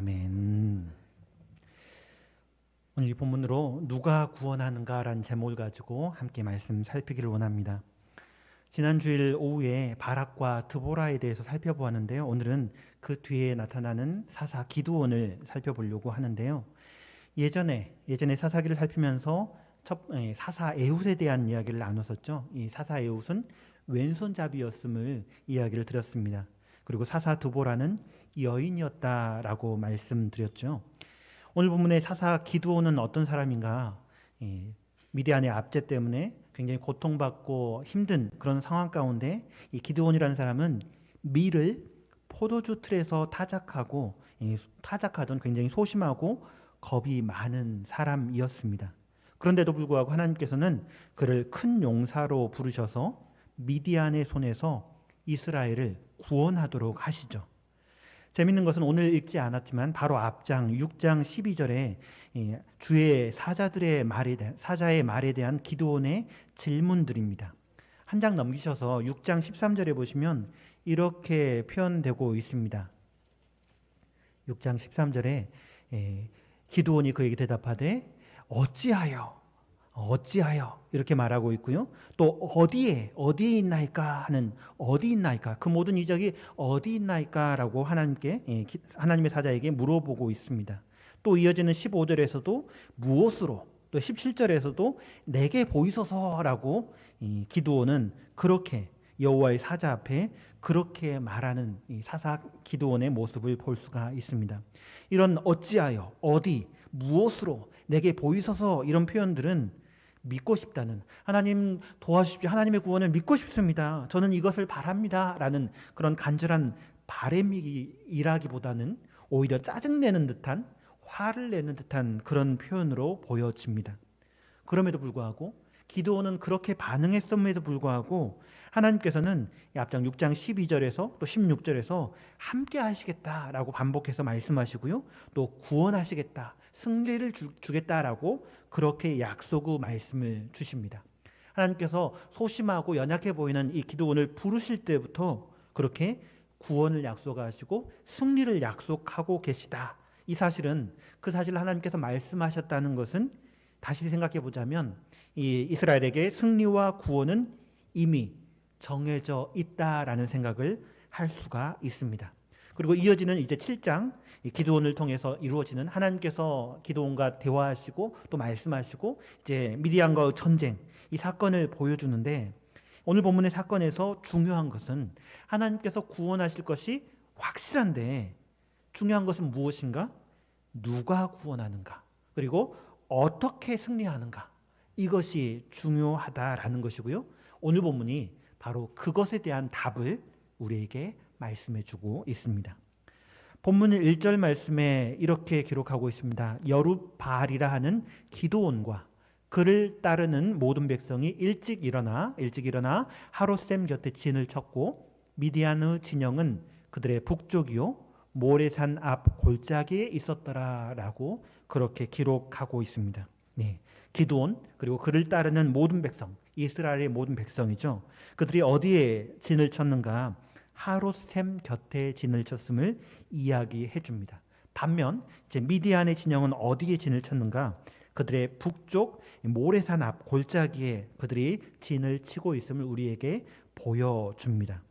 아멘. 오늘 이 본문으로 누가 구원하는가라는 제목을 가지고 함께 말씀 살피기를 원합니다. 지난 주일 오후에 바락과 드보라에 대해서 살펴보았는데요. 오늘은 그 뒤에 나타나는 사사 기드온을 살펴보려고 하는데요. 예전에 사사기를 살피면서 사사 에훗에 대한 이야기를 나눴었죠. 이 사사 에훗은 왼손잡이였음을 이야기를 드렸습니다. 그리고 사사 드보라는 여인이었다라고 말씀드렸죠. 오늘 본문의 사사 기드온은 어떤 사람인가? 미디안의 압제 때문에 굉장히 고통받고 힘든 그런 상황 가운데 이 기드온이라는 사람은 밀을 포도주 틀에서 타작하던 굉장히 소심하고 겁이 많은 사람이었습니다. 그런데도 불구하고 하나님께서는 그를 큰 용사로 부르셔서 미디안의 손에서 이스라엘을 구원하도록 하시죠. 재밌는 것은 오늘 읽지 않았지만 바로 앞장 6장 12절에 주의 사자의 말에 대한 기드온의 질문들입니다. 한 장 넘기셔서 6장 13절에 보시면 이렇게 표현되고 있습니다. 6장 13절에 기드온이 그에게 대답하되 어찌하여 이렇게 말하고 있고요. 또 어디에 있나이까 하는 어디 있나이까, 그 모든 이적이 어디 있나이까라고 하나님의 사자에게 물어보고 있습니다. 또 이어지는 15절에서도 무엇으로, 또 17절에서도 내게 보이소서라고 기드온은 그렇게 여호와의 사자 앞에 그렇게 말하는 이 사사 기드온의 모습을 볼 수가 있습니다. 이런 어찌하여, 어디, 무엇으로, 내게 보이소서, 이런 표현들은 믿고 싶다는, 하나님 도와주십시오, 하나님의 구원을 믿고 싶습니다, 저는 이것을 바랍니다 라는 그런 간절한 바람이라기보다는 오히려 짜증내는 듯한, 화를 내는 듯한 그런 표현으로 보여집니다. 그럼에도 불구하고 기드온은 그렇게 반응했음에도 불구하고 하나님께서는 앞장 6장 12절에서 또 16절에서 함께 하시겠다라고 반복해서 말씀하시고요, 또 구원하시겠다, 승리를 주겠다라고 그렇게 약속 후 말씀을 주십니다. 하나님께서 소심하고 연약해 보이는 이 기드온을 부르실 때부터 그렇게 구원을 약속하시고 승리를 약속하고 계시다. 이 사실은, 그 사실을 하나님께서 말씀하셨다는 것은 다시 생각해 보자면 이 이스라엘에게 승리와 구원은 이미 정해져 있다라는 생각을 할 수가 있습니다. 그리고 이어지는 이제 7장, 기드온을 통해서 이루어지는, 하나님께서 기드온과 대화하시고 또 말씀하시고 이제 미디안과의 전쟁, 이 사건을 보여주는데, 오늘 본문의 사건에서 중요한 것은 하나님께서 구원하실 것이 확실한데 중요한 것은 무엇인가? 누가 구원하는가? 그리고 어떻게 승리하는가? 이것이 중요하다라는 것이고요. 오늘 본문이 바로 그것에 대한 답을 우리에게 말씀해주고 있습니다. 본문 1절 말씀에 이렇게 기록하고 있습니다. 여룻바알이라 하는 기드온과 그를 따르는 모든 백성이 일찍 일어나 하롯셈 곁에 진을 쳤고 미디안의 진영은 그들의 북쪽이요 모레산 앞 골짜기에 있었더라라고 그렇게 기록하고 있습니다. 네, 기드온 그리고 그를 따르는 모든 백성, 이스라엘의 모든 백성이죠. 그들이 어디에 진을 쳤는가? 하롯셈 곁에 진을 쳤음을 이야기해 줍니다. 반면 이제 미디안의 진영은 어디에 진을 쳤는가? 그들의 북쪽 모레산 앞 골짜기에 그들이 진을 치고 있음을 우리에게 보여줍니다.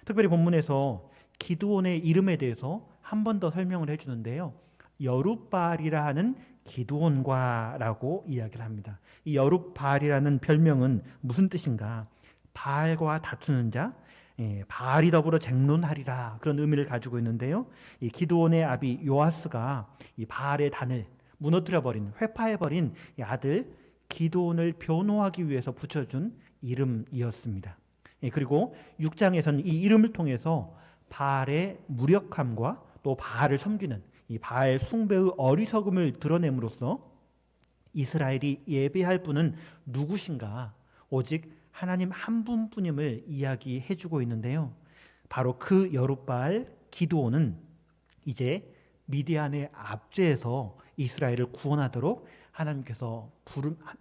특별히 본문에서 기드온의 이름에 대해서 한 번 더 설명을 해주는데요. 여룻바알이라 하는 기드온과라고 이야기를 합니다. 이 여룻바알이라는 별명은 무슨 뜻인가? 바알과 다투는 자, 바알이 더불어 쟁론하리라, 그런 의미를 가지고 있는데요. 이 기드온의 아비 요아스가 이 바알의 단을 무너뜨려버린, 회파해버린 이 아들 기드온을 변호하기 위해서 붙여준 이름이었습니다. 그리고 6장에서는 이 이름을 통해서 바알의 무력함과 또 바알을 섬기는 이 바알 숭배의 어리석음을 드러냄으로써 이스라엘이 예배할 분은 누구신가? 오직 하나님 한 분뿐임을 이야기해주고 있는데요. 바로 그 여룻바알 기드온은 이제 미디안의 압제에서 이스라엘을 구원하도록 하나님께서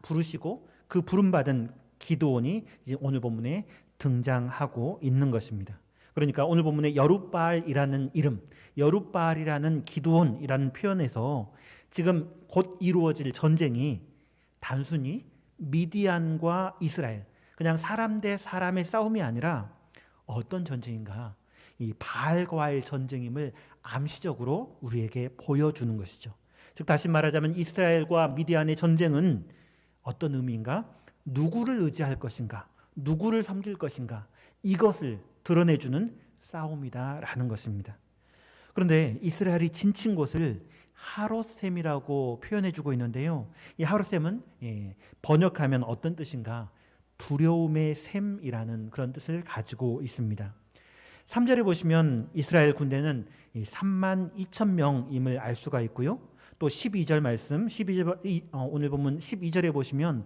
부르시고 그 부름받은 기드온이 이제 오늘 본문에 등장하고 있는 것입니다. 그러니까 오늘 본문의 여룻바알이라는 이름, 여룻바알이라는 기드온이라는 표현에서 지금 곧 이루어질 전쟁이 단순히 미디안과 이스라엘, 그냥 사람 대 사람의 싸움이 아니라 어떤 전쟁인가? 이 바알과의 전쟁임을 암시적으로 우리에게 보여주는 것이죠. 즉 다시 말하자면 이스라엘과 미디안의 전쟁은 어떤 의미인가? 누구를 의지할 것인가? 누구를 섬길 것인가? 이것을 드러내주는 싸움이다라는 것입니다. 그런데 이스라엘이 진친 곳을 하롯셈이라고 표현해주고 있는데요. 이 하롯셈은 번역하면 어떤 뜻인가? 두려움의 셈이라는 그런 뜻을 가지고 있습니다. 3절에 보시면 이스라엘 군대는 3만 2천 명임을 알 수가 있고요. 또 12절 말씀, 오늘 본문 12절에 보시면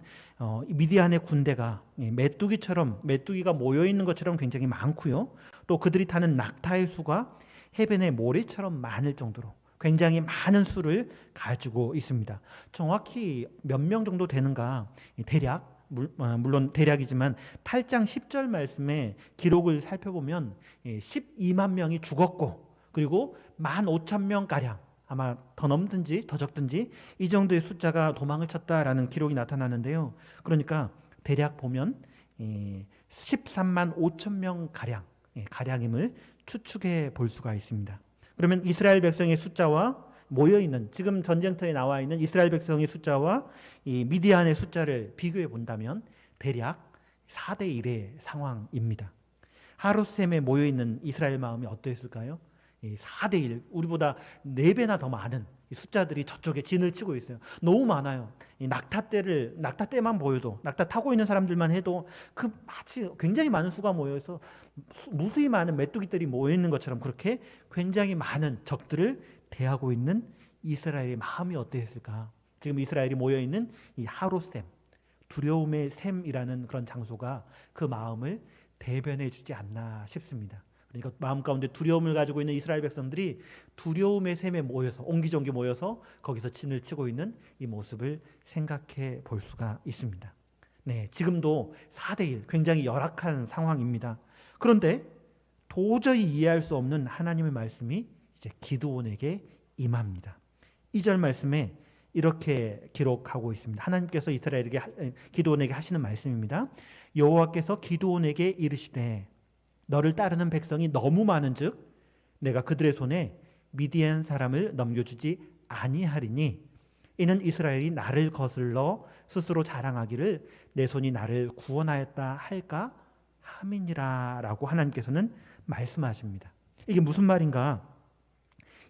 미디안의 군대가 메뚜기가 모여있는 것처럼 굉장히 많고요. 또 그들이 타는 낙타의 수가 해변의 모래처럼 많을 정도로 굉장히 많은 수를 가지고 있습니다. 정확히 몇 명 정도 되는가 대략 물론 대략이지만 8장 10절 말씀의 기록을 살펴보면 12만 명이 죽었고 그리고 15,000명가량 아마 더 넘든지 더 적든지 이 정도의 숫자가 도망을 쳤다라는 기록이 나타나는데요. 그러니까 대략 보면 13만 5천 명 가량임을 추측해 볼 수가 있습니다. 그러면 이스라엘 백성의 숫자와 모여있는 지금 전쟁터에 나와 있는 이스라엘 백성의 숫자와 이 미디안의 숫자를 비교해 본다면 대략 4대 1의 상황입니다. 하룻셈에 모여있는 이스라엘 마음이 어떠했을까요? 4대 1, 우리보다 4배나 더 많은 숫자들이 저쪽에 진을 치고 있어요. 너무 많아요. 낙타떼만 보여도, 낙타 타고 있는 사람들만 해도 그 마치 굉장히 많은 수가 모여서 무수히 많은 메뚜기들이 모여있는 것처럼 그렇게 굉장히 많은 적들을 대하고 있는 이스라엘의 마음이 어땠을까? 지금 이스라엘이 모여있는 이 하롯셈, 두려움의 셈이라는 그런 장소가 그 마음을 대변해 주지 않나 싶습니다. 그러니까 마음 가운데 두려움을 가지고 있는 이스라엘 백성들이 두려움의 셈에 모여서 옹기종기 모여서 거기서 진을 치고 있는 이 모습을 생각해 볼 수가 있습니다. 네, 지금도 4대 1 굉장히 열악한 상황입니다. 그런데 도저히 이해할 수 없는 하나님의 말씀이 이제 기드온에게 임합니다. 2절 말씀에 이렇게 기록하고 있습니다. 하나님께서 기드온에게 하시는 말씀입니다. 여호와께서 기드온에게 이르시되 너를 따르는 백성이 너무 많은즉 내가 그들의 손에 미디안 사람을 넘겨주지 아니하리니 이는 이스라엘이 나를 거슬러 스스로 자랑하기를 내 손이 나를 구원하였다 할까 함이니라 라고 하나님께서는 말씀하십니다. 이게 무슨 말인가?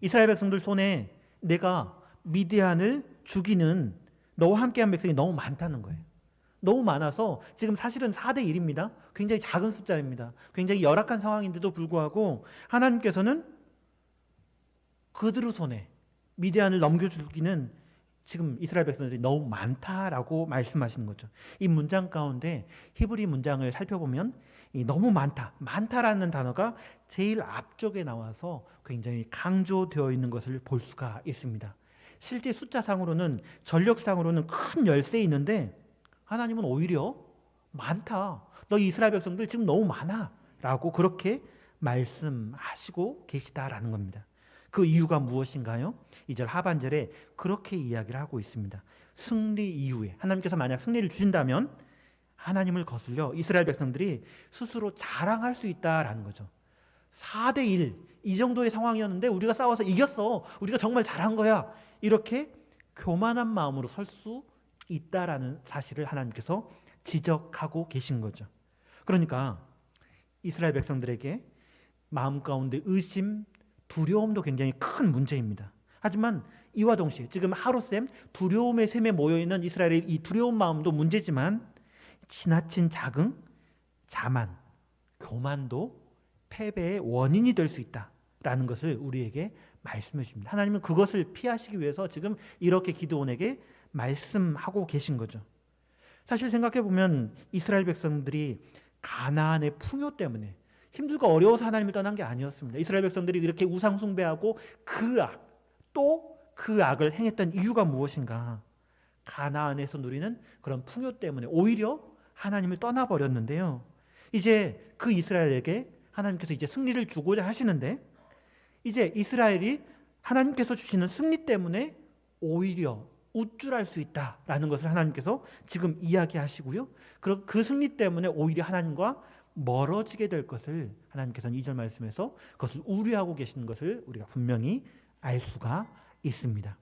이스라엘 백성들 손에 내가 미디안을 죽이는 너와 함께한 백성이 너무 많다는 거예요. 너무 많아서 지금 사실은 4대 1입니다. 굉장히 작은 숫자입니다. 굉장히 열악한 상황인데도 불구하고 하나님께서는 그들의 손에 미디안을 넘겨주기는 지금 이스라엘 백성들이 너무 많다라고 말씀하시는 거죠. 이 문장 가운데 히브리 문장을 살펴보면 이 너무 많다라는 단어가 제일 앞쪽에 나와서 굉장히 강조되어 있는 것을 볼 수가 있습니다. 실제 숫자상으로는 전력상으로는 큰 열세 있는데 하나님은 오히려 많다. 너 이스라엘 백성들 지금 너무 많아. 라고 그렇게 말씀하시고 계시다라는 겁니다. 그 이유가 무엇인가요? 2절 하반절에 그렇게 이야기를 하고 있습니다. 승리 이후에 하나님께서 만약 승리를 주신다면 하나님을 거슬려 이스라엘 백성들이 스스로 자랑할 수 있다라는 거죠. 4대 1, 이 정도의 상황이었는데 우리가 싸워서 이겼어. 우리가 정말 잘한 거야. 이렇게 교만한 마음으로 설 수 있다라는 사실을 하나님께서 지적하고 계신 거죠. 그러니까 이스라엘 백성들에게 마음 가운데 의심, 두려움도 굉장히 큰 문제입니다. 하지만 이와 동시에 지금 하룻셈 두려움의 셈에 모여있는 이스라엘의 이 두려운 마음도 문제지만 지나친 자긍, 자만, 교만도 패배의 원인이 될 수 있다라는 것을 우리에게 말씀해 주십니다. 하나님은 그것을 피하시기 위해서 지금 이렇게 기드온에게 말씀하고 계신 거죠. 사실 생각해 보면 이스라엘 백성들이 가나안의 풍요 때문에 힘들고 어려워서 하나님을 떠난 게 아니었습니다. 이스라엘 백성들이 이렇게 우상 숭배하고 또 그 악을 행했던 이유가 무엇인가? 가나안에서 누리는 그런 풍요 때문에 오히려 하나님을 떠나버렸는데요. 이제 그 이스라엘에게 하나님께서 이제 승리를 주고자 하시는데 이제 이스라엘이 하나님께서 주시는 승리 때문에 오히려 우쭐할 수 있다라는 것을 하나님께서 지금 이야기하시고요. 그 승리 때문에 오히려 하나님과 멀어지게 될 것을 하나님께서는 2절 말씀에서 그것을 우려하고 계시는 것을 우리가 분명히 알 수가 있습니다.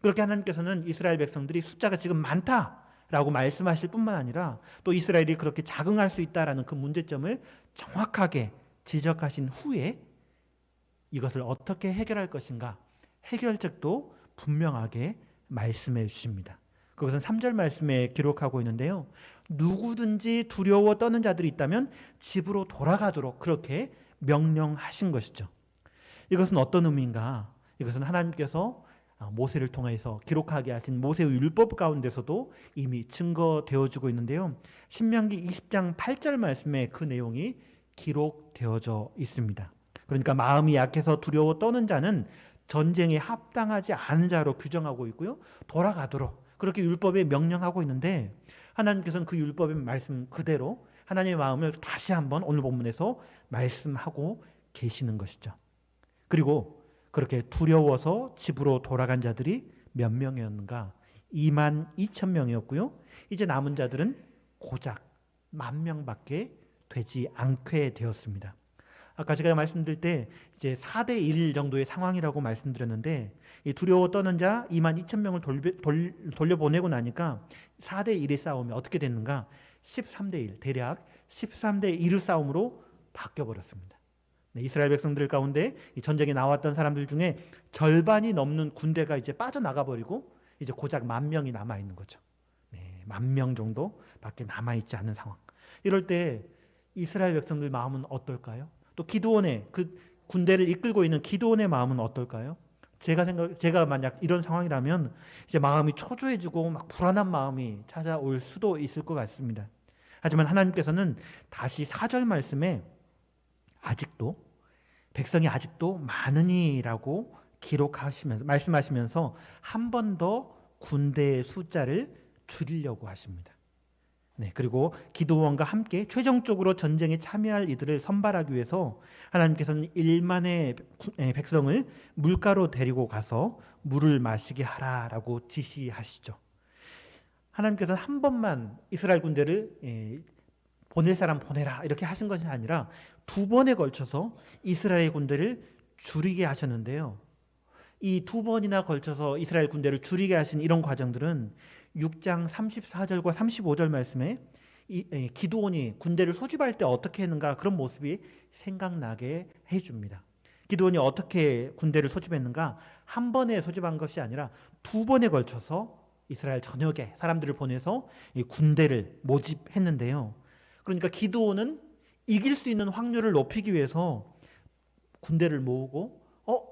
그렇게 하나님께서는 이스라엘 백성들이 숫자가 지금 많다라고 말씀하실 뿐만 아니라 또 이스라엘이 그렇게 자긍할 수 있다라는 그 문제점을 정확하게 지적하신 후에 이것을 어떻게 해결할 것인가 해결책도 분명하게 말씀해 주십니다. 그것은 3절 말씀에 기록하고 있는데요. 누구든지 두려워 떠는 자들이 있다면 집으로 돌아가도록 그렇게 명령하신 것이죠. 이것은 어떤 의미인가? 이것은 하나님께서 모세를 통해서 기록하게 하신 모세의 율법 가운데서도 이미 증거되어지고 있는데요. 신명기 20장 8절 말씀에 그 내용이 기록되어져 있습니다. 그러니까 마음이 약해서 두려워 떠는 자는 전쟁에 합당하지 않은 자로 규정하고 있고요. 돌아가도록 그렇게 율법에 명령하고 있는데 하나님께서는 그 율법의 말씀 그대로 하나님의 마음을 다시 한번 오늘 본문에서 말씀하고 계시는 것이죠. 그리고 그렇게 두려워서 집으로 돌아간 자들이 몇 명이었는가? 22,000명이었고요. 이제 남은 자들은 고작 10,000명밖에 되지 않게 되었습니다. 아까 제가 말씀드릴 때 이제 4대 1 정도의 상황이라고 말씀드렸는데 이 두려워 떠는 자 22,000명을 돌려보내고 나니까 4대 1의 싸움이 어떻게 됐는가? 13대 1, 대략 13대 1의 싸움으로 바뀌어버렸습니다. 네, 이스라엘 백성들 가운데 이 전쟁에 나왔던 사람들 중에 절반이 넘는 군대가 이제 빠져나가버리고 이제 고작 10,000명이 남아있는 거죠. 네, 10,000명 정도밖에 남아있지 않은 상황. 이럴 때 이스라엘 백성들 마음은 어떨까요? 또 기드온의 그 군대를 이끌고 있는 기드온의 마음은 어떨까요? 제가 만약 이런 상황이라면 이제 마음이 초조해지고 막 불안한 마음이 찾아올 수도 있을 것 같습니다. 하지만 하나님께서는 다시 4절 말씀에 아직도 백성이 아직도 많으니라고 기록하시면서 말씀하시면서 한 번 더 군대의 숫자를 줄이려고 하십니다. 네, 그리고 기드온과 함께 최종적으로 전쟁에 참여할 이들을 선발하기 위해서 하나님께서는 1만의 백성을 물가로 데리고 가서 물을 마시게 하라라고 지시하시죠. 하나님께서는 한 번만 이스라엘 군대를 보낼 사람 보내라 이렇게 하신 것이 아니라 2번에 걸쳐서 이스라엘 군대를 줄이게 하셨는데요. 이 2번이나 걸쳐서 이스라엘 군대를 줄이게 하신 이런 과정들은 6장 34절과 35절 말씀에 기드온이 군대를 소집할 때 어떻게 했는가 그런 모습이 생각나게 해줍니다. 기드온이 어떻게 군대를 소집했는가? 한 번에 소집한 것이 아니라 2번에 걸쳐서 이스라엘 전역에 사람들을 보내서 이 군대를 모집했는데요. 그러니까 기드온은 이길 수 있는 확률을 높이기 위해서 군대를 모으고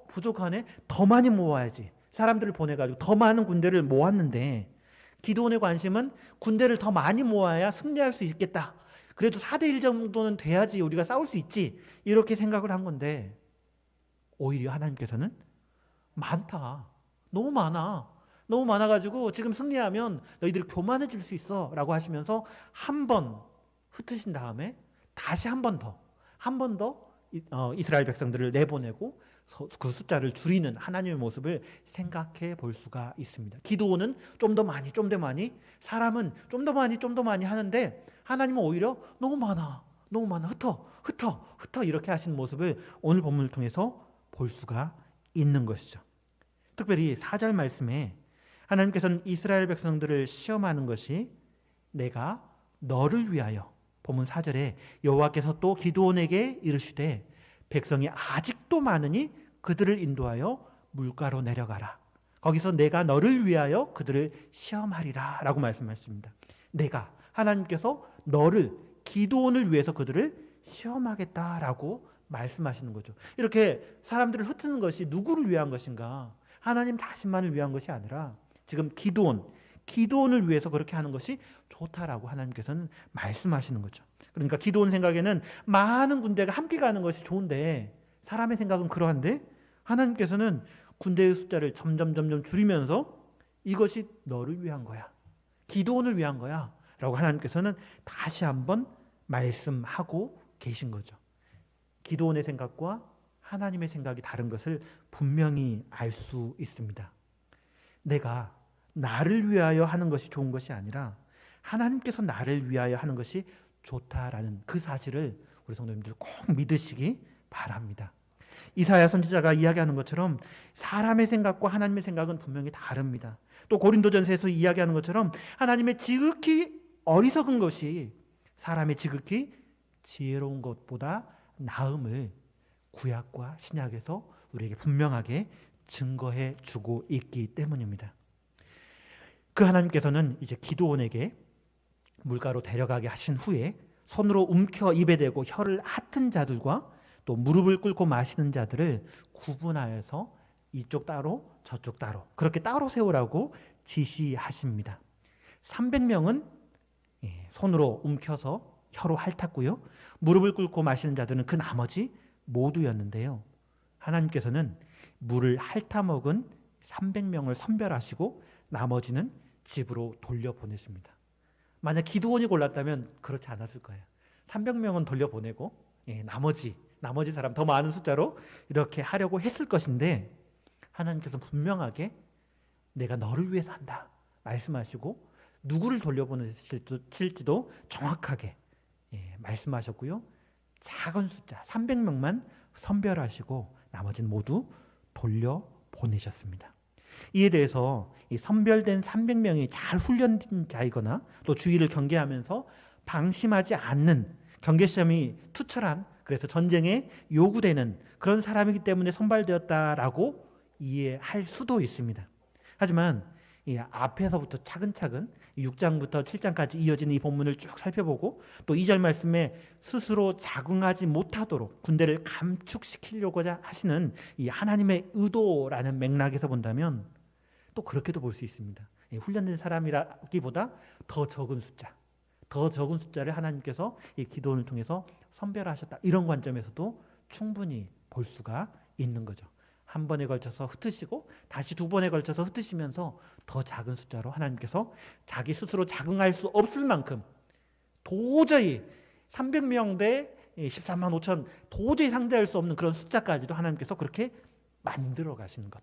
부족하네? 더 많이 모아야지. 사람들을 보내가지고 더 많은 군대를 모았는데 기드온의 관심은 군대를 더 많이 모아야 승리할 수 있겠다. 그래도 4대 1 정도는 돼야지 우리가 싸울 수 있지. 이렇게 생각을 한 건데 오히려 하나님께서는 많다. 너무 많아. 너무 많아가지고 지금 승리하면 너희들이 교만해질 수 있어 라고 하시면서 한 번 흩으신 다음에 다시 한 번 더 이스라엘 백성들을 내보내고 그 숫자를 줄이는 하나님의 모습을 생각해 볼 수가 있습니다. 기드온은 좀 더 많이, 사람은 좀 더 많이 하는데 하나님은 오히려 너무 많아, 흩어 이렇게 하시는 모습을 오늘 본문을 통해서 볼 수가 있는 것이죠. 특별히 4절 말씀에 하나님께서는 이스라엘 백성들을 시험하는 것이 내가 너를 위하여 본문 4절에 여호와께서 또 기드온에게 이르시되 백성이 아직도 많으니 그들을 인도하여 물가로 내려가라. 거기서 내가 너를 위하여 그들을 시험하리라 라고 말씀하십니다. 내가 하나님께서 너를 기드온을 위해서 그들을 시험하겠다라고 말씀하시는 거죠. 이렇게 사람들을 흩트는 것이 누구를 위한 것인가? 하나님 자신만을 위한 것이 아니라 지금 기드온을 위해서 그렇게 하는 것이 좋다라고 하나님께서는 말씀하시는 거죠. 그러니까 기드온 생각에는 많은 군대가 함께 가는 것이 좋은데 사람의 생각은 그러한데 하나님께서는 군대의 숫자를 점점 줄이면서 이것이 너를 위한 거야. 기드온을 위한 거야. 라고 하나님께서는 다시 한번 말씀하고 계신 거죠. 기드온의 생각과 하나님의 생각이 다른 것을 분명히 알 수 있습니다. 내가 나를 위하여 하는 것이 좋은 것이 아니라 하나님께서 나를 위하여 하는 것이 좋다라는 그 사실을 우리 성도님들 꼭 믿으시기 바랍니다. 이사야 선지자가 이야기하는 것처럼 사람의 생각과 하나님의 생각은 분명히 다릅니다. 또 고린도전서에서 이야기하는 것처럼 하나님의 지극히 어리석은 것이 사람의 지극히 지혜로운 것보다 나음을 구약과 신약에서 우리에게 분명하게 증거해 주고 있기 때문입니다. 그 하나님께서는 이제 기드온에게 물가로 데려가게 하신 후에 손으로 움켜 입에 대고 혀를 핥은 자들과 또 무릎을 꿇고 마시는 자들을 구분하여서 이쪽 따로 저쪽 따로 그렇게 따로 세우라고 지시하십니다. 300명은 손으로 움켜서 혀로 핥았고요. 무릎을 꿇고 마시는 자들은 그 나머지 모두였는데요. 하나님께서는 물을 핥아먹은 300명을 선별하시고 나머지는 집으로 돌려보내십니다. 만약 기드온이 골랐다면 그렇지 않았을 거예요. 300명은 돌려보내고 나머지 사람 더 많은 숫자로 이렇게 하려고 했을 것인데 하나님께서 분명하게 내가 너를 위해서 한다 말씀하시고 누구를 돌려보내실지도 정확하게 말씀하셨고요. 작은 숫자 300명만 선별하시고 나머지는 모두 돌려보내셨습니다. 이에 대해서 이 선별된 300명이 잘 훈련된 자이거나 또 주의를 경계하면서 방심하지 않는 경계심이 투철한 그래서 전쟁에 요구되는 그런 사람이기 때문에 선발되었다라고 이해할 수도 있습니다. 하지만 이 앞에서부터 차근차근 6장부터 7장까지 이어지는 이 본문을 쭉 살펴보고 또 2절 말씀에 스스로 적응하지 못하도록 군대를 감축시키려고자 하시는 이 하나님의 의도라는 맥락에서 본다면 또 그렇게도 볼 수 있습니다. 훈련된 사람이라기보다 더 적은 숫자를 하나님께서 이 기도원을 통해서 선별하셨다. 이런 관점에서도 충분히 볼 수가 있는 거죠. 한 번에 걸쳐서 흩으시고 다시 두 번에 걸쳐서 흩으시면서 더 작은 숫자로 하나님께서 자기 스스로 적응할 수 없을 만큼 도저히 300명 대 13만 5천 도저히 상대할 수 없는 그런 숫자까지도 하나님께서 그렇게 만들어 가시는 것.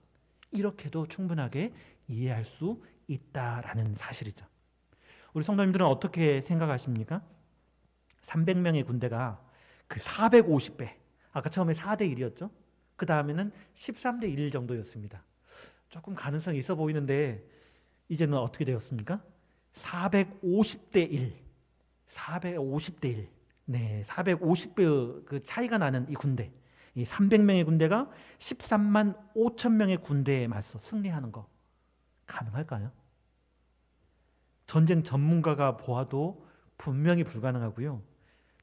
이렇게도 충분하게 이해할 수 있다라는 사실이죠. 우리 성도님들은 어떻게 생각하십니까? 300명의 군대가 그 450배, 아까 처음에 4대 1이었죠? 그 다음에는 13대 1 정도였습니다. 조금 가능성이 있어 보이는데 이제는 어떻게 되었습니까? 450대 1. 450대 1. 네, 450배의 그 차이가 나는 이 군대. 이 300명의 군대가 13만 5천 명의 군대에 맞서 승리하는 거 가능할까요? 전쟁 전문가가 보아도 분명히 불가능하고요.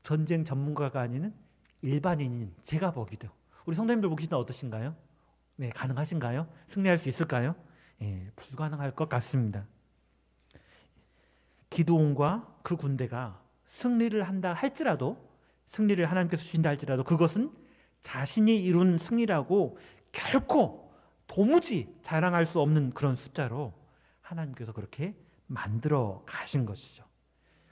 전쟁 전문가가 아닌 일반인인 제가 보기도 우리 성도님들 보기는 어떠신가요? 네, 가능하신가요? 승리할 수 있을까요? 불가능할 것 같습니다. 기드온과 그 군대가 승리를 한다 할지라도 승리를 하나님께서 주신다 할지라도 그것은 자신이 이룬 승리라고 결코 도무지 자랑할 수 없는 그런 숫자로 하나님께서 그렇게 만들어 가신 것이죠.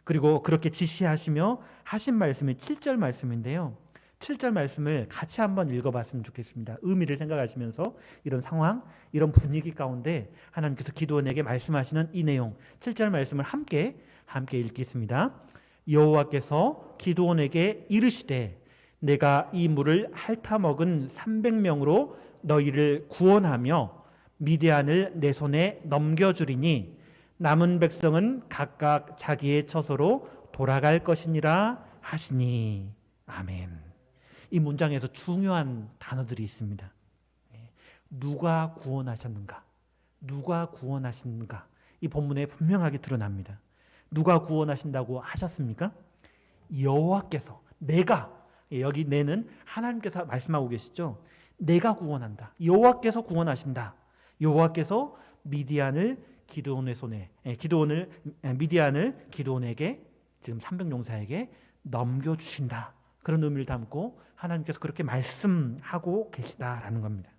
그리고 그렇게 지시하시며 하신 말씀이 7절 말씀인데요. 7절 말씀을 같이 한번 읽어봤으면 좋겠습니다. 의미를 생각하시면서 이런 상황, 이런 분위기 가운데 하나님께서 기드온에게 말씀하시는 이 내용 7절 말씀을 함께 읽겠습니다. 여호와께서 기드온에게 이르시되 내가 이 물을 핥아먹은 300명으로 너희를 구원하며 미디안을 내 손에 넘겨주리니 남은 백성은 각각 자기의 처소로 돌아갈 것이니라 하시니. 아멘. 이 문장에서 중요한 단어들이 있습니다. 누가 구원하셨는가? 누가 구원하시는가? 이 본문에 분명하게 드러납니다. 누가 구원하신다고 하셨습니까? 여호와께서, 내가, 여기 내는 하나님께서 말씀하고 계시죠. 내가 구원한다. 여호와께서 구원하신다. 여호와께서 미디안을 기드온의 손에, 미디안을 기드온에게, 지금 300용사에게 넘겨주신다. 그런 의미를 담고 하나님께서 그렇게 말씀하고 계시다라는 겁니다.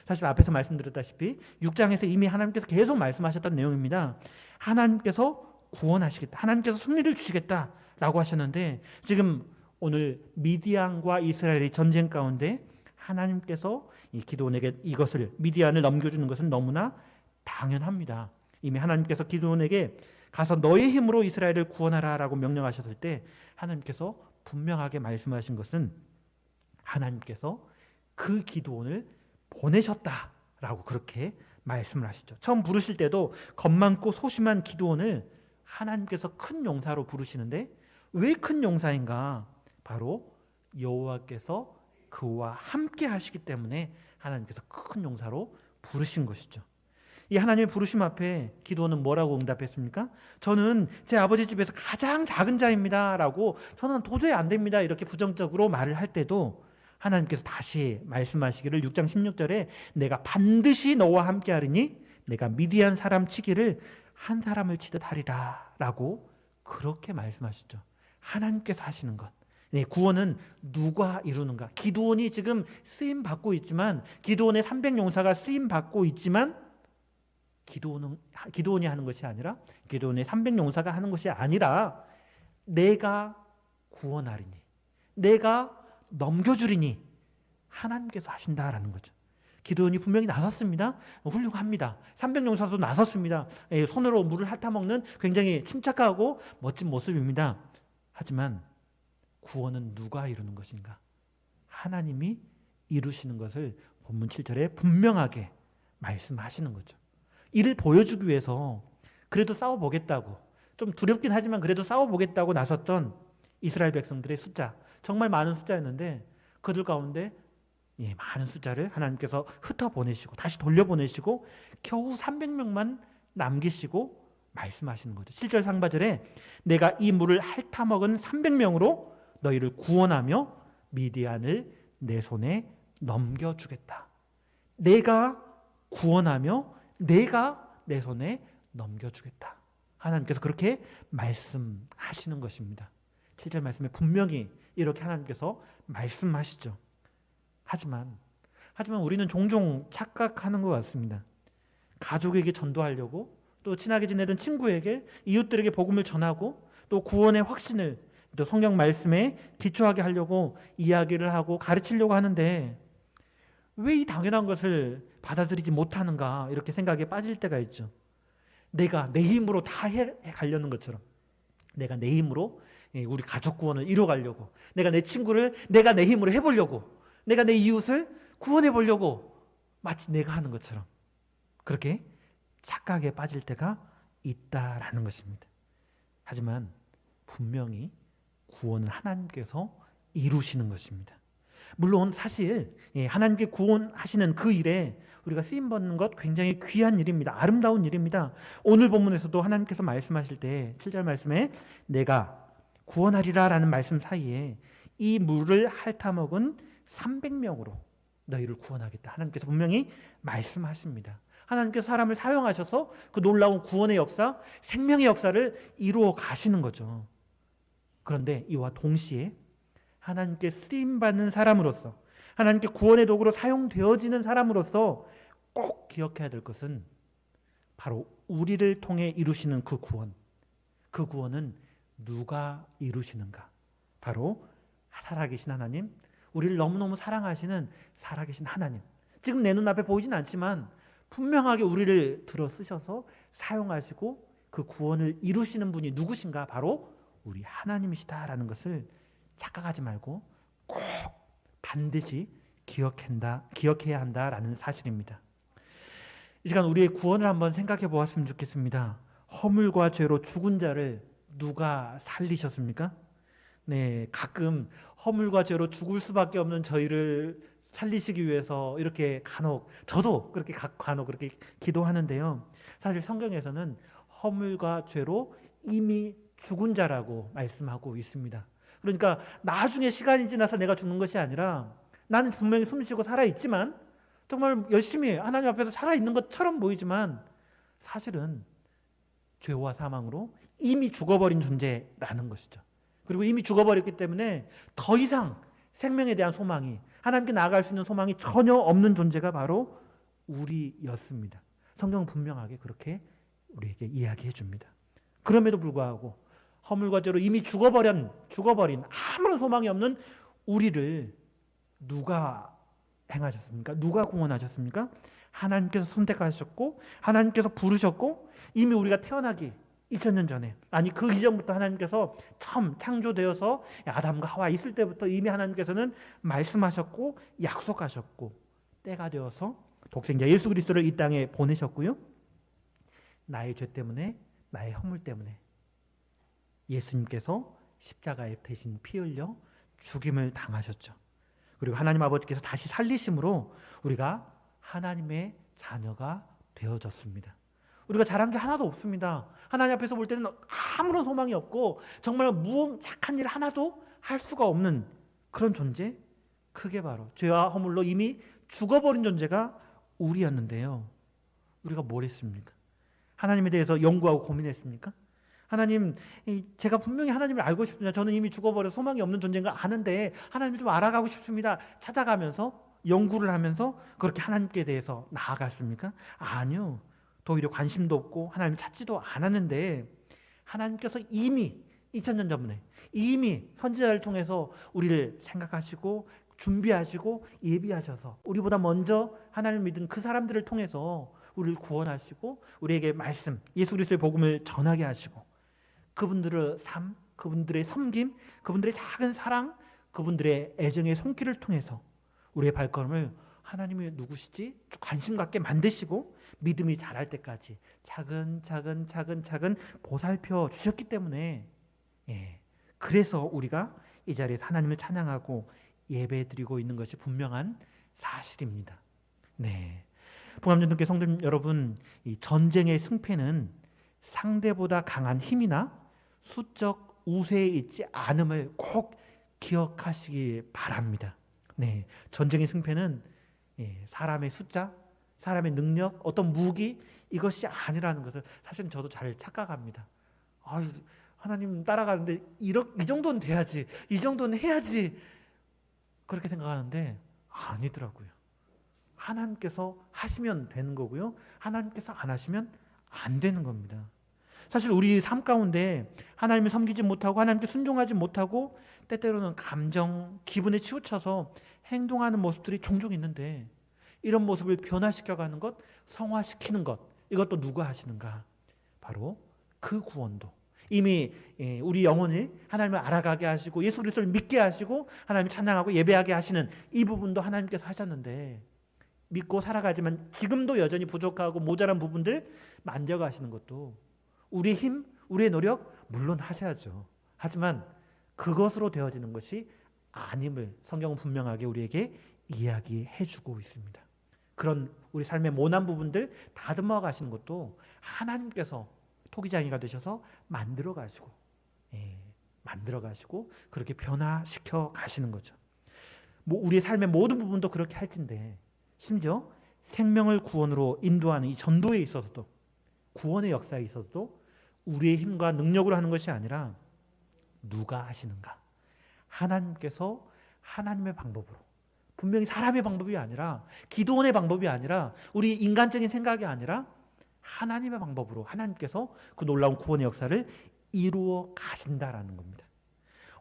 사실 앞에서 말씀드렸다시피 6장에서 이미 하나님께서 계속 말씀하셨던 내용입니다. 하나님께서 구원하시겠다. 하나님께서 승리를 주시겠다라고 하셨는데 지금 오늘 미디안과 이스라엘의 전쟁 가운데 하나님께서 이 기드온에게 이것을 미디안을 넘겨주는 것은 너무나 당연합니다. 이미 하나님께서 기드온에게 가서 너의 힘으로 이스라엘을 구원하라라고 명령하셨을 때 하나님께서 분명하게 말씀하신 것은 하나님께서 그 기드온을 보내셨다라고 그렇게 말씀을 하시죠. 처음 부르실 때도 겁 많고 소심한 기드온을 하나님께서 큰 용사로 부르시는데 왜 큰 용사인가? 바로 여호와께서 그와 함께 하시기 때문에 하나님께서 큰 용사로 부르신 것이죠. 이 하나님의 부르심 앞에 기드온은 뭐라고 응답했습니까? 저는 제 아버지 집에서 가장 작은 자입니다 라고, 저는 도저히 안 됩니다 이렇게 부정적으로 말을 할 때도 하나님께서 다시 말씀하시기를 6장 16절에 내가 반드시 너와 함께 하리니 내가 미디안 사람 치기를 한 사람을 치듯 하리라 라고 그렇게 말씀하시죠. 하나님께서 하시는 것. 네, 구원은 누가 이루는가? 기드온이 지금 쓰임 받고 있지만, 기드온의 300용사가 쓰임 받고 있지만 기드온이 하는 것이 아니라, 기드온의 300용사가 하는 것이 아니라 내가 구원하리니, 내가 넘겨주리니 하나님께서 하신다라는 거죠. 기드온이 분명히 나섰습니다. 훌륭합니다. 300용사도 나섰습니다. 손으로 물을 핥아먹는 굉장히 침착하고 멋진 모습입니다. 하지만 구원은 누가 이루는 것인가? 하나님이 이루시는 것을 본문 7절에 분명하게 말씀하시는 거죠. 이를 보여주기 위해서 그래도 싸워보겠다고, 좀 두렵긴 하지만 그래도 싸워보겠다고 나섰던 이스라엘 백성들의 숫자, 정말 많은 숫자였는데 그들 가운데 많은 숫자를 하나님께서 흩어보내시고 다시 돌려보내시고 겨우 300명만 남기시고 말씀하시는 거죠. 7절 상반절에 내가 이 물을 핥아먹은 300명으로 너희를 구원하며 미디안을 내 손에 넘겨주겠다. 내가 구원하며 내가 내 손에 넘겨주겠다. 하나님께서 그렇게 말씀하시는 것입니다. 7절 말씀에 분명히 이렇게 하나님께서 말씀하시죠. 하지만 우리는 종종 착각하는 것 같습니다. 가족에게 전도하려고, 또 친하게 지내던 친구에게, 이웃들에게 복음을 전하고, 또 구원의 확신을 또 성경 말씀에 기초하게 하려고 이야기를 하고 가르치려고 하는데 왜 이 당연한 것을 받아들이지 못하는가, 이렇게 생각에 빠질 때가 있죠. 내가 내 힘으로 다 해가려는 것처럼, 내가 내 힘으로 우리 가족 구원을 이뤄가려고, 내가 내 친구를 내가 내 힘으로 해보려고, 내가 내 이웃을 구원해보려고 마치 내가 하는 것처럼 그렇게 착각에 빠질 때가 있다라는 것입니다. 하지만 분명히 구원은 하나님께서 이루시는 것입니다. 물론 사실 하나님께 구원하시는 그 일에 우리가 쓰임받는 것 굉장히 귀한 일입니다. 아름다운 일입니다. 오늘 본문에서도 하나님께서 말씀하실 때 7절 말씀에 내가 구원하리라 라는 말씀 사이에 이 물을 핥아먹은 300명으로 너희를 구원하겠다. 하나님께서 분명히 말씀하십니다. 하나님께서 사람을 사용하셔서 그 놀라운 구원의 역사, 생명의 역사를 이루어 가시는 거죠. 그런데 이와 동시에 하나님께 쓰임받는 사람으로서, 하나님께 구원의 도구로 사용되어지는 사람으로서 꼭 기억해야 될 것은 바로 우리를 통해 이루시는 그 구원은 누가 이루시는가? 바로 살아계신 하나님, 우리를 너무너무 사랑하시는 살아계신 하나님. 지금 내 눈앞에 보이진 않지만 분명하게 우리를 들어 쓰셔서 사용하시고 그 구원을 이루시는 분이 누구신가? 바로 우리 하나님이시다라는 것을 착각하지 말고 꼭 반드시 기억해야 한다라는 사실입니다. 이 시간 우리의 구원을 한번 생각해 보았으면 좋겠습니다. 허물과 죄로 죽은 자를 누가 살리셨습니까? 네, 가끔 허물과 죄로 죽을 수밖에 없는 저희를 살리시기 위해서 이렇게 저도 그렇게 간혹 그렇게 기도하는데요. 사실 성경에서는 허물과 죄로 이미 죽은 자라고 말씀하고 있습니다. 그러니까 나중에 시간이 지나서 내가 죽는 것이 아니라 나는 분명히 숨쉬고 살아있지만, 정말 열심히 하나님 앞에서 살아있는 것처럼 보이지만 사실은 죄와 사망으로 이미 죽어버린 존재라는 것이죠. 그리고 이미 죽어버렸기 때문에 더 이상 생명에 대한 소망이, 하나님께 나아갈 수 있는 소망이 전혀 없는 존재가 바로 우리였습니다. 성경은 분명하게 그렇게 우리에게 이야기해 줍니다. 그럼에도 불구하고 허물과 죄로 이미 죽어버린 아무런 소망이 없는 우리를 누가 행하셨습니까? 누가 구원하셨습니까? 하나님께서 선택하셨고 하나님께서 부르셨고 이미 우리가 태어나기 2000년 전에, 아니 그 이전부터 하나님께서 처음 창조되어서 아담과 하와 있을 때부터 이미 하나님께서는 말씀하셨고 약속하셨고 때가 되어서 독생자 예수 그리스도를 이 땅에 보내셨고요. 나의 죄 때문에, 나의 허물 때문에 예수님께서 십자가에 대신 피 흘려 죽임을 당하셨죠. 그리고 하나님 아버지께서 다시 살리심으로 우리가 하나님의 자녀가 되어졌습니다. 우리가 잘한 게 하나도 없습니다. 하나님 앞에서 볼 때는 아무런 소망이 없고 정말 착한 일 하나도 할 수가 없는 그런 존재, 그게 바로 죄와 허물로 이미 죽어버린 존재가 우리였는데요. 우리가 뭘 했습니까? 하나님에 대해서 연구하고 고민했습니까? 하나님, 제가 분명히 하나님을 알고 싶습니다. 저는 이미 죽어버려 소망이 없는 존재인 거 아는데 하나님을 좀 알아가고 싶습니다. 찾아가면서 연구를 하면서 그렇게 하나님께 대해서 나아갔습니까? 아니요. 오히려 관심도 없고 하나님 찾지도 않았는데 하나님께서 이미 2000년 전에 이미 선지자를 통해서 우리를 생각하시고 준비하시고 예비하셔서 우리보다 먼저 하나님을 믿은 그 사람들을 통해서 우리를 구원하시고 우리에게 말씀, 예수 그리스도의 복음을 전하게 하시고 그분들의 삶, 그분들의 섬김, 그분들의 작은 사랑, 그분들의 애정의 손길을 통해서 우리의 발걸음을 하나님이 누구시지? 관심 갖게 만드시고 믿음이 자랄 때까지 차근차근 보살펴 주셨기 때문에 그래서 우리가 이 자리에서 하나님을 찬양하고 예배드리고 있는 것이 분명한 사실입니다. 네, 봉암전통교 성도 여러분, 이 전쟁의 승패는 상대보다 강한 힘이나 수적 우세에 있지 않음을 꼭 기억하시기 바랍니다. 네, 전쟁의 승패는 사람의 숫자, 사람의 능력, 어떤 무기 이것이 아니라는 것을 사실은 저도 잘 착각합니다. 하나님 따라가는데 이 정도는 돼야지, 이 정도는 해야지 그렇게 생각하는데 아니더라고요. 하나님께서 하시면 되는 거고요. 하나님께서 안 하시면 안 되는 겁니다. 사실 우리 삶 가운데 하나님을 섬기지 못하고 하나님께 순종하지 못하고 때때로는 감정, 기분에 치우쳐서 행동하는 모습들이 종종 있는데 이런 모습을 변화시켜가는 것, 성화시키는 것, 이것도 누가 하시는가? 바로 그 구원도 이미 우리 영혼을 하나님을 알아가게 하시고 예수 그리스도를 믿게 하시고 하나님을 찬양하고 예배하게 하시는 이 부분도 하나님께서 하셨는데 믿고 살아가지만 지금도 여전히 부족하고 모자란 부분들 만져가시는 것도 우리의 힘, 우리의 노력 물론 하셔야죠. 하지만 그것으로 되어지는 것이 아님을 성경은 분명하게 우리에게 이야기해주고 있습니다. 그런 우리 삶의 모난 부분들 다듬어 가시는 것도 하나님께서 토기장이가 되셔서 만들어 가시고 그렇게 변화시켜 가시는 거죠. 우리의 삶의 모든 부분도 그렇게 할진데 심지어 생명을 구원으로 인도하는 이 전도에 있어서도 구원의 역사에 있어서도 우리의 힘과 능력으로 하는 것이 아니라 누가 하시는가? 하나님께서 하나님의 방법으로, 분명히 사람의 방법이 아니라 기도원의 방법이 아니라 우리 인간적인 생각이 아니라 하나님의 방법으로 하나님께서 그 놀라운 구원의 역사를 이루어 가신다라는 겁니다.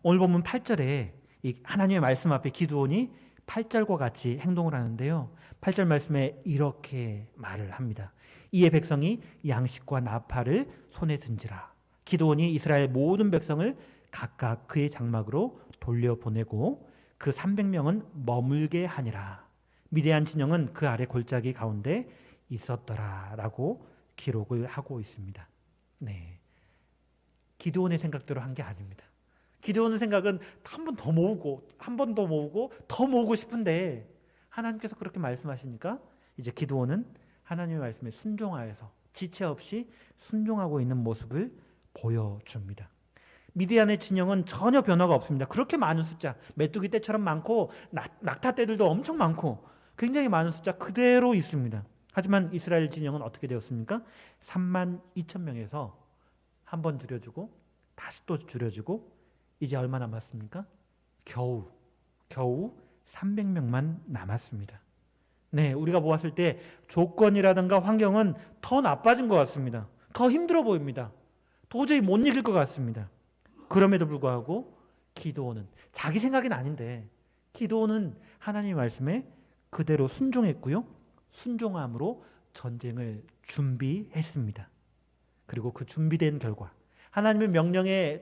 오늘 본문 8절에 이 하나님의 말씀 앞에 기드온이 8절과 같이 행동을 하는데요. 8절 말씀에 이렇게 말을 합니다. 이에 백성이 양식과 나팔을 손에 든지라. 기드온이 이스라엘 모든 백성을 각각 그의 장막으로 돌려보내고 그 300명은 머물게 하니라. 미디안 진영은 그 아래 골짜기 가운데 있었더라 라고 기록을 하고 있습니다. 네, 기드온의 생각대로 한 게 아닙니다. 기드온의 생각은 한 번 더 모으고 한 번 더 모으고 더 모으고 싶은데 하나님께서 그렇게 말씀하시니까 이제 기드온은 하나님의 말씀에 순종하여서 지체 없이 순종하고 있는 모습을 보여줍니다. 미디안의 진영은 전혀 변화가 없습니다. 그렇게 많은 숫자, 메뚜기 떼처럼 많고 낙타 떼들도 엄청 많고 굉장히 많은 숫자 그대로 있습니다. 하지만 이스라엘 진영은 어떻게 되었습니까? 32,000명에서 한 번 줄여주고 다시 또 줄여주고 이제 얼마 남았습니까? 겨우 300명만 남았습니다. 네, 우리가 보았을 때 조건이라든가 환경은 더 나빠진 것 같습니다. 더 힘들어 보입니다. 도저히 못 이길 것 같습니다. 그럼에도 불구하고 기드온은 자기 생각은 아닌데 기드온은 하나님의 말씀에 그대로 순종했고요. 순종함으로 전쟁을 준비했습니다. 그리고 그 준비된 결과, 하나님의 명령에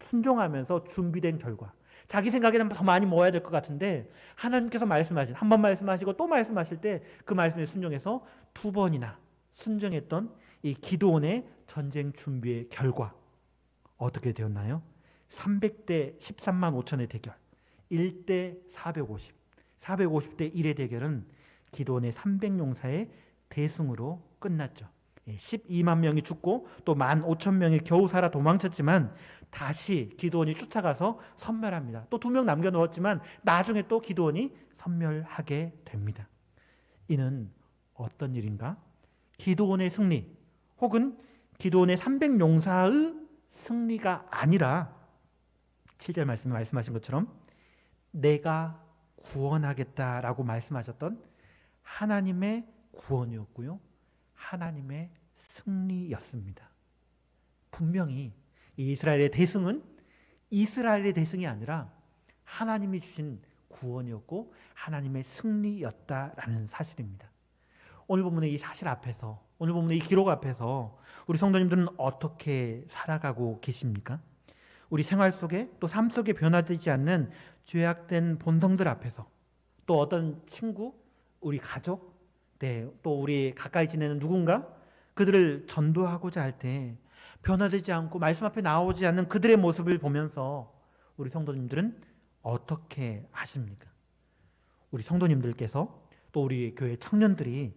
순종하면서 준비된 결과, 자기 생각에는 더 많이 모아야 될 것 같은데 하나님께서 말씀하신, 한 번 말씀하시고 또 말씀하실 때 그 말씀에 순종해서 2번이나 순종했던 이 기드온의 전쟁 준비의 결과 어떻게 되었나요? 300대 13만 5천의 대결, 1대 450, 450대 1의 대결은 기드온의 300용사의 대승으로 끝났죠. 12만 명이 죽고 또 15,000명이 겨우 살아 도망쳤지만 다시 기드온이 쫓아가서 섬멸합니다. 또 2명 남겨놓았지만 나중에 또 기드온이 섬멸하게 됩니다. 이는 어떤 일인가? 기드온의 승리 혹은 기드온의 300용사의 승리가 아니라 7절 말씀에 말씀하신 것처럼 내가 구원하겠다라고 말씀하셨던 하나님의 구원이었고요. 하나님의 승리였습니다. 분명히 이 이스라엘의 대승은 이스라엘의 대승이 아니라 하나님이 주신 구원이었고 하나님의 승리였다라는 사실입니다. 오늘 본문의 이 사실 앞에서, 오늘 본문의 이 기록 앞에서 우리 성도님들은 어떻게 살아가고 계십니까? 우리 생활 속에 또 삶 속에 변화되지 않는 죄악된 본성들 앞에서 또 어떤 친구, 우리 가족, 또 우리 가까이 지내는 누군가 그들을 전도하고자 할 때 변화되지 않고 말씀 앞에 나오지 않는 그들의 모습을 보면서 우리 성도님들은 어떻게 하십니까? 우리 성도님들께서 또 우리 교회 청년들이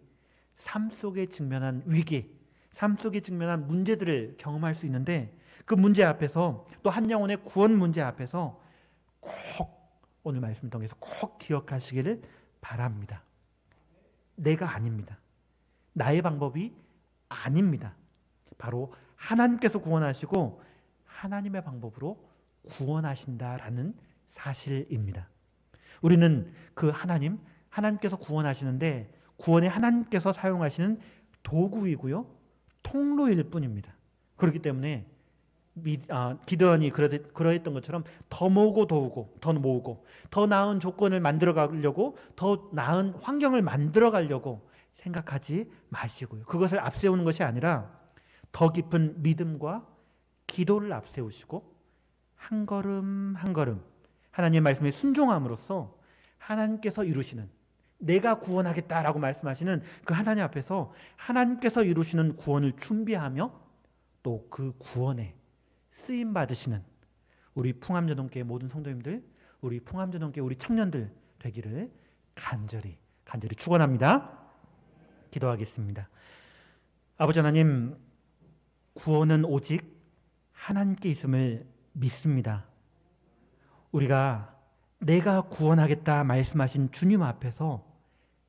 삶 속에 직면한 위기, 삶 속에 직면한 문제들을 경험할 수 있는데 그 문제 앞에서 또 한 영혼의 구원 문제 앞에서 꼭 오늘 말씀을 통해서 꼭 기억하시기를 바랍니다. 내가 아닙니다. 나의 방법이 아닙니다. 바로 하나님께서 구원하시고 하나님의 방법으로 구원하신다라는 사실입니다. 우리는 그 하나님께서 구원하시는데 구원에 하나님께서 사용하시는 도구이고요. 통로일 뿐입니다. 그렇기 때문에 기드온이 그러했던 것처럼 더 모으고 도우고 더 모으고 더 나은 조건을 만들어 가려고 더 나은 환경을 만들어 가려고 생각하지 마시고요. 그것을 앞세우는 것이 아니라 더 깊은 믿음과 기도를 앞세우시고 한 걸음 한 걸음 하나님의 말씀에 순종함으로써 하나님께서 이루시는, 내가 구원하겠다라고 말씀하시는 그 하나님 앞에서 하나님께서 이루시는 구원을 준비하며 또 그 구원에 쓰임 받으시는 우리 풍암전원교회 모든 성도님들, 우리 풍암전원교회 우리 청년들 되기를 간절히 축원합니다. 기도하겠습니다. 아버지 하나님, 구원은 오직 하나님께 있음을 믿습니다. 우리가 내가 구원하겠다 말씀하신 주님 앞에서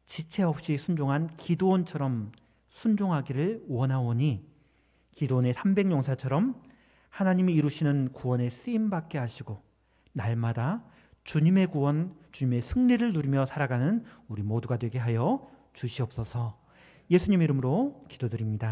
지체 없이 순종한 기드온처럼 순종하기를 원하오니 기드온의 300용사처럼 하나님이 이루시는 구원에 쓰임받게 하시고 날마다 주님의 구원, 주님의 승리를 누리며 살아가는 우리 모두가 되게 하여 주시옵소서. 예수님 이름으로 기도드립니다.